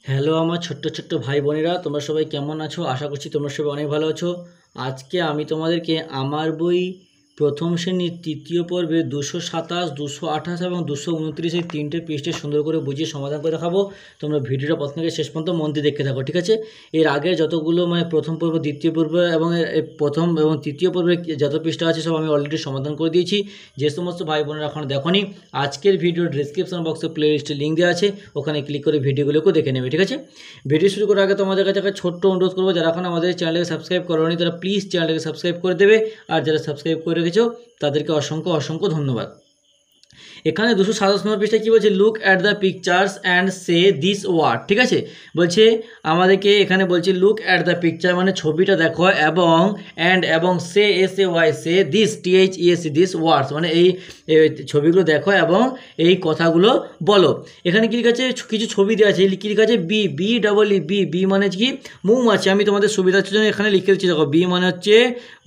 Hello আমার ছোট্ট ছোট্ট ভাই বোনেরা, তোমরা সবাই কেমন আছো? আশা করছি তোমরা সবাই অনেক ভালো আছো। আজকে আমি তোমাদেরকে আমার বই প্রথম শ্রেণীর তৃতীয় পর্বে 227, 228 এবং 229 এই তিনটে পৃষ্ঠে সুন্দর করে বুঝিয়ে সমাধান করে দেখাবো। তোমরা ভিডিওটা প্রথম থেকে শেষ পর্যন্ত মন দিয়ে দেখতে থাকো, ঠিক আছে? এর আগে যতগুলো প্রথম পর্ব, দ্বিতীয় পর্ব এবং প্রথম এবং তৃতীয় পর্বে যত পৃষ্ঠা আছে সব আমি অলরেডি সমাধান করে দিয়েছি। যে সমস্ত ভাই বোনেরা এখন দেখোনি, আজকের ভিডিওর ডিসক্রিপশন বক্সে প্লে লিস্টে লিঙ্ক দেওয়া আছে, ওখানে ক্লিক করে ভিডিওগুলোকে দেখে নেবে, ঠিক আছে? ভিডিও শুরু করার আগে তোমাদের কাছে একটা ছোট্ট অনুরোধ করবো, যারা এখন আমাদের চ্যানেলকে সাবস্ক্রাইব করোনি তারা প্লিজ চ্যানেলকে সাবস্ক্রাইব করে দেবে, আর যারা সাবস্ক্রাইব করে রেখেছো তাদেরকে অসংখ্য অসংখ্য ধন্যবাদ। এখানে 227 নম্বর পৃষ্ঠায় কী বলছে, look at the pictures and say this word, ঠিক আছে? বলছে আমাদেরকে এখানে বলছে লুক অ্যাট দ্য পিকচার মানে ছবিটা দেখো, এবং সে SAY say this THES this words মানে এই ছবিগুলো দেখো এবং এই কথাগুলো বলো। এখানে কী লিখেছে, কিছু ছবি দেওয়া আছে, কী লিখা আছে বি মানে কি মৌমাছি। আমি তোমাদের সুবিধার জন্য এখানে লিখে দিচ্ছি, দেখো বি মানে হচ্ছে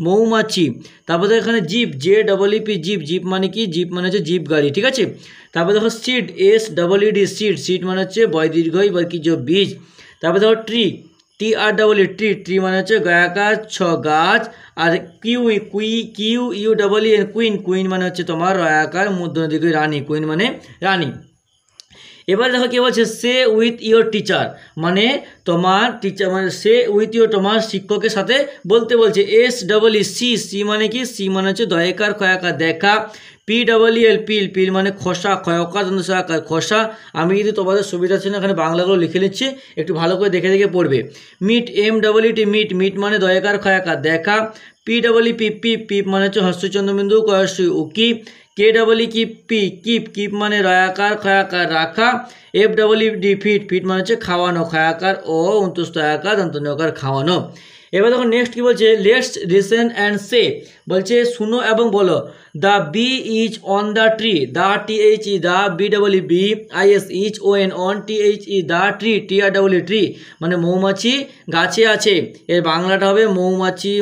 মৌমাছি। তারপরে এখানে জিপ JEEP জিপ মানে কি, জিপ মানে হচ্ছে জিপ গাড়ি, ঠিক আছে? তারপরে দেখো সিড SEED সিড মানে হচ্ছে বয় দীর্ঘই বা কি বীজ। তারপরে দেখো TREE ট্রি মানে হচ্ছে গাছ গাছ। আর কুইন মানে হচ্ছে তোমার রয়াকার মূর্ধন্য দীর্ঘ রানী, কুইন মানে রানী। এবার দেখো কি বলছে, সে উইথ ইয়োর টিচার মানে তোমার টিচার মানে সে উইথ ইয়োর তোমার শিক্ষকের সাথে বলতে বলছে। SEE মানে কি, সি মানে হচ্ছে দয়াকার খয়াকার দেখা। PEEL পিল মানে খোসা, খয়কার দন্তসাকার খোসা। আমি কিন্তু তোমাদের সুবিধা ছিল এখানে বাংলাগুলো লিখে নিচ্ছি, একটু ভালো করে দেখে দেখে পড়বে। MEET মিট মানে দয়াকার খয়াকার দেখা। PEEP মানে হচ্ছে হস্তচন্দ্রবিন্দু কয়সী উকি। কিপ মানে রয়াকার খয়াকার রাখা। FEED ফিট মানে হচ্ছে খাওয়ানো, খয়াকার ও অন্তস্থয়াকার দন্তন্যকার খাওয়ানো। এবার দেখো নেক্সট কি বলছে, লেটস লিসেন অ্যান্ড সে বলছে শুনো এবং বলো। The bee is on the tree, the THE the BEES is ON THE the tree TREE মানে মৌমাছি গাছে আছে। এর বাংলাটা হবে মৌমাছি,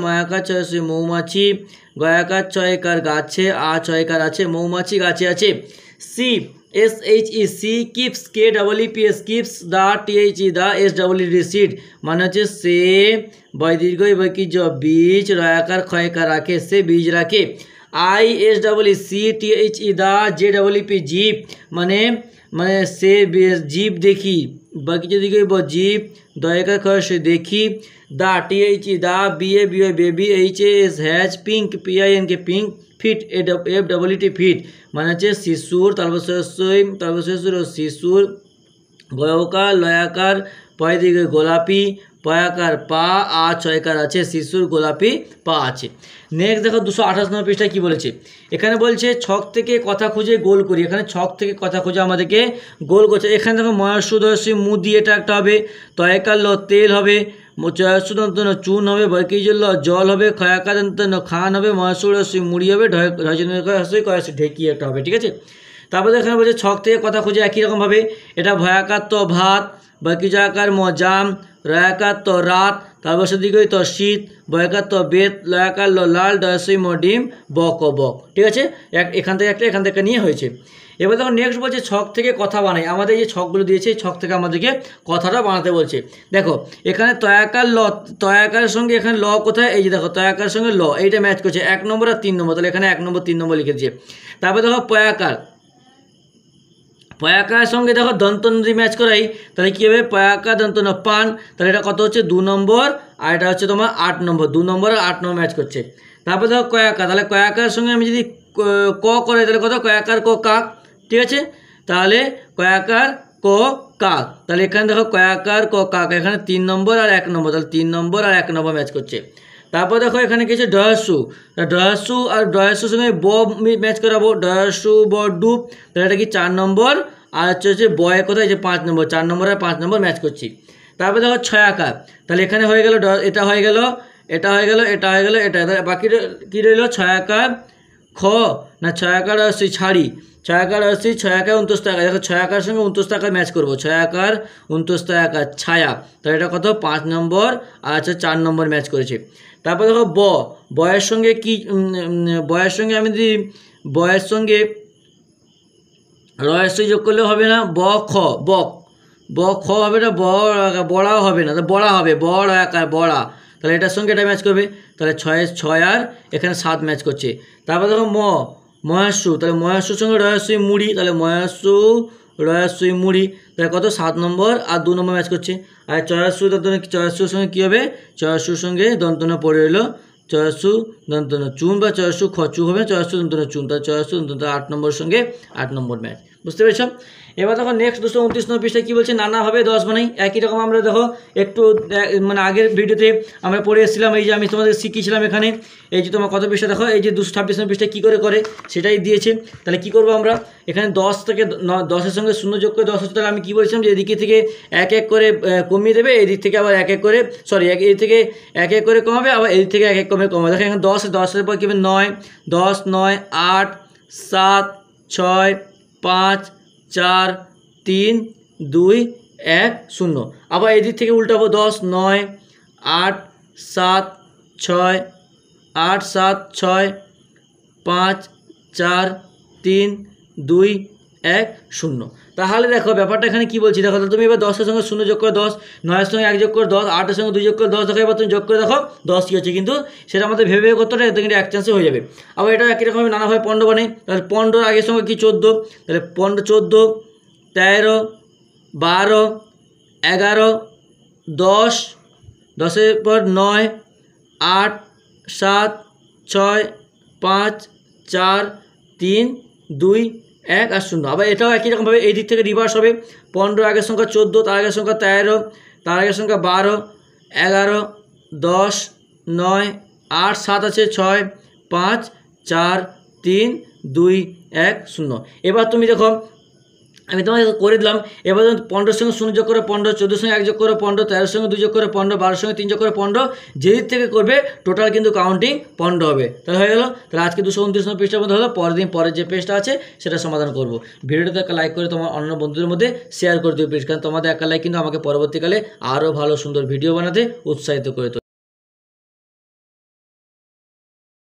ময়াকার চয়সে মৌমাছি, গয়াকার চয়কার গাছে, চয়কার আছে, মৌমাছি গাছে আছে। SHE keeps KEEPS keeps, the THE the SEED seed মানে হচ্ছে সে বয় দীর্ঘ কি বীজ, রয়াকার ক্ষয়কার রাখে, সে বীজ রাখে। ISEE দ্য JEEP জিপ মানে সে জিপ দেখি, বাকি যদি জীব, দয়াকার ক্ষয় সে দেখি। The THE the baby HAS has, pink PINK pink, feet FEET feet মানে হচ্ছে শিশুর, তারপর শিশুর, গয়কার লয়াকার পয় দিকে গোলাপি, পয়াকার পা, চয়কার আছে, শিশুর গোলাপি পা আছে। নেক্সট দেখো 228 নম্বর পৃষ্ঠায় কী বলেছে, এখানে বলছে ছক থেকে কথা খুঁজে গোল করি। এখানে ছক থেকে কথা খুঁজে আমাদেরকে গোল করছে। এখানে দেখো ময়সুদর্শী মুদি এটা একটা হবে, তয়কার ল তেল হবে, চয়সুদন্তন চুন হবে, বরকিজল জল হবে, খয়াকাদন্তন খান হবে, ময়সুরসী মুড়ি হবে, ঢয়সী ঢেকি একটা হবে, ঠিক আছে? তারপরে এখানে বলছে ছক থেকে কথা খুঁজে একই রকমভাবে, এটা ভয়াকার তো ভাত, বরকিজাকার জাম, রয়াকার তো রাত, তারপর সেদিকে তো শীত, বয়াকার তো বেত, লয়াকার লাল, ডয়সী ডিম, বক, ঠিক আছে? এখান থেকে নিয়ে হয়েছে। এবার দেখো নেক্সট বলছে ছক থেকে কথা বানাই। আমাদের যে ছকগুলো দিয়েছে এই ছক থেকে আমাদেরকে কথাটা বানাতে বলছে। দেখো এখানে তয়াকারের সঙ্গে এখানে ল কোথায়, এই যে দেখো তয়াকারের সঙ্গে ল, এইটা ম্যাচ করছে 1 নম্বর আর 3 নম্বর, তাহলে এখানে 1 নম্বর 3 নম্বর লিখে দিচ্ছে। তারপর দেখো পয়াকার সঙ্গে দেখো দন্তন্দ্রী ম্যাচ করাই, তাহলে কী হবে, পয়াকা দন্তন পান, তাহলে এটা কত হচ্ছে 2 নম্বর, আর এটা হচ্ছে তোমার 8 নম্বর, 2 নম্বর আর 8 নম্বর ম্যাচ করছে। তারপর দেখো কয়াকা, তাহলে কয়াকার সঙ্গে আমি যদি ক করে তাহলে কত, কয়াকার ক কাক, ঠিক আছে? তাহলে কয়াকার ক কাক, তাহলে এখানে দেখো কয়াকার ক কাক, এখানে 3 নম্বর আর 1 নম্বর, তাহলে 3 নম্বর আর 1 নম্বর ম্যাচ করছে। তারপর দেখো এখানে কিছু ডয়াসু আর ডয়াসুর সঙ্গে ব ম্যাচ করাবো, ডয়াসু ব ডুব, তাহলে এটা কি 4 নম্বর, আর হচ্ছে বয় কোথায়, যে 5 নম্বর, 4 নম্বর আর 5 নম্বর ম্যাচ করছি। তারপর দেখো ছয়াকার, তাহলে এখানে হয়ে গেল এটা হয়ে গেল, এটা হয়ে গেল, এটা হয়ে গেল, এটা, বাকি কী রইল, ছয়াকার খ না ছয়াকার রসি ছাড়ি, ছয়াকার রসি ছয়াকার 29 টাকা, দেখো ছয়াকার সঙ্গে 29 টাকা ম্যাচ করবো, ছয়াকার 29 টাকা ছায়া, তাহলে এটা কত 5 নম্বর, আর হচ্ছে 4 নম্বর ম্যাচ করেছে। তারপর দেখো বয়ের সঙ্গে কি, বয়ের সঙ্গে আমি যদি বয়ের সঙ্গে রয়ের যোগ করলেও হবে না, বক খ হবে না, বড়াও হবে না, বড়া হবে, বড় আকার বড়া, তাহলে এটার সঙ্গে এটা ম্যাচ করবে, তাহলে 6 আর এখানে 7 ম্যাচ করছে। তারপর দেখো মহাস্যু, তাহলে মহাস্যুর সঙ্গে রহস্যই মুড়ি, তাহলে মহাস্যু রহস্যই মুড়ি, তাহলে কত 7 নম্বর আর 2 নম্বর ম্যাচ করছে। আর চয়াস্যু দন্তন, চয়াস্যুর সঙ্গে কী হবে, চয়াস্যুর সঙ্গে দন্তন পড়ে রইলো চয়াস্যু দন্তন চুন বা চয়াস্যু খচু হবে, চয়াস্যু দন্তন চুন, তাহলে চয়াস্যু দন্তন 8 নম্বরের সঙ্গে 8 নম্বর ম্যাচ। বুঝতে পেরেছ? এবার দেখো নেক্সট 229 নম্বর পৃষ্ঠায় কী বলছে, নানাভাবে 10 বানাই। একই রকম আমরা দেখো একটু মানে আগের ভিডিওতে আমরা পড়ে এসেছিলাম, এই যে আমি তোমাদের শিখিয়েছিলাম এখানে, এই যে তোমার কত পৃষ্ঠা দেখো, এই যে 226 নম্বর পৃষ্ঠায় কী করে সেটাই দিয়েছে। তাহলে কী করবো আমরা, এখানে 10 থেকে 10-এর সঙ্গে 0 যোগ করে 10 হচ্ছে, তাহলে আমি কী বলছিলাম যে এদিকে থেকে এক এক করে কমিয়ে দেবে, এদিক থেকে আবার এক এক করে এদিক থেকে এক এক করে কমাবে, আবার এদিক থেকে এক এক কমাবে। দেখো এখানে 10-এর পর কী হবে 9, 10, 9, 8, 7, 6, 5, 4, 3, 2, 1, 0। আবার এদিক থেকে উল্টাবো 10, 9, 8, 7, 6, 8, 7, 6, 5, 4, 3, 2, 1, 0। তাহলে দেখো ব্যাপারটা এখানে কী বলছি, দেখো তুমি এবার 10-এর সঙ্গে 0 যোগ করে 10, 9-এর সঙ্গে 1 যোগ করে 10, 8-এর সঙ্গে 2 যোগ করে 10, দেখো এবার তুমি যোগ করে দেখো 10 কী হচ্ছে, কিন্তু সেটা আমাদের ভেবে করতে হবে, এতে কিন্তু এক চান্সে হয়ে যাবে। আবার এটা একই রকমভাবে নানাভাবে 15 বানাই, তাহলে 15 আগের সঙ্গে কি 14, তাহলে 15, 14, 13, 12, 11, 10, 10-এর পর 9, 8, 7, 6, 5, 4, 3, 2, 1 আর 0। আবার এটাও একই রকমভাবে এই দিক থেকে রিভার্স হবে, 15 আগের সংখ্যা 14, তার আগের সংখ্যা 13, তার আগের সংখ্যা 12, 11, 10, 9, 8, 7 আছে 6, 5, 4, 3, 2, 1, 0। এবার তুমি দেখো আমি তোমাকে করে দিলাম, এবার 15-এর সঙ্গে 0 যোগ করে 15, 14-এর সঙ্গে 1 যোগ করে 15, 13-এর সঙ্গে 2 যোগ করে 15, 12-এর সঙ্গে 3 যোগ করে 15, যেদিক থেকে করবে টোটাল কিন্তু কাউন্টিং 15 হবে। তাহলে হয়ে গেল। তাহলে আজকে 229 নম্বর পৃষ্ঠার মধ্যে হলো, পরের যে পেজটা আছে সেটা সমাধান করব। ভিডিওটাতে একটা লাইক করে তোমার অন্য বন্ধুদের মধ্যে শেয়ার করে দিও প্লিজ, কারণ তোমাদের একটা লাইক কিন্তু আমাকে পরবর্তীকালে আরও ভালো সুন্দর ভিডিও বানাতে উৎসাহিত করে তোলে।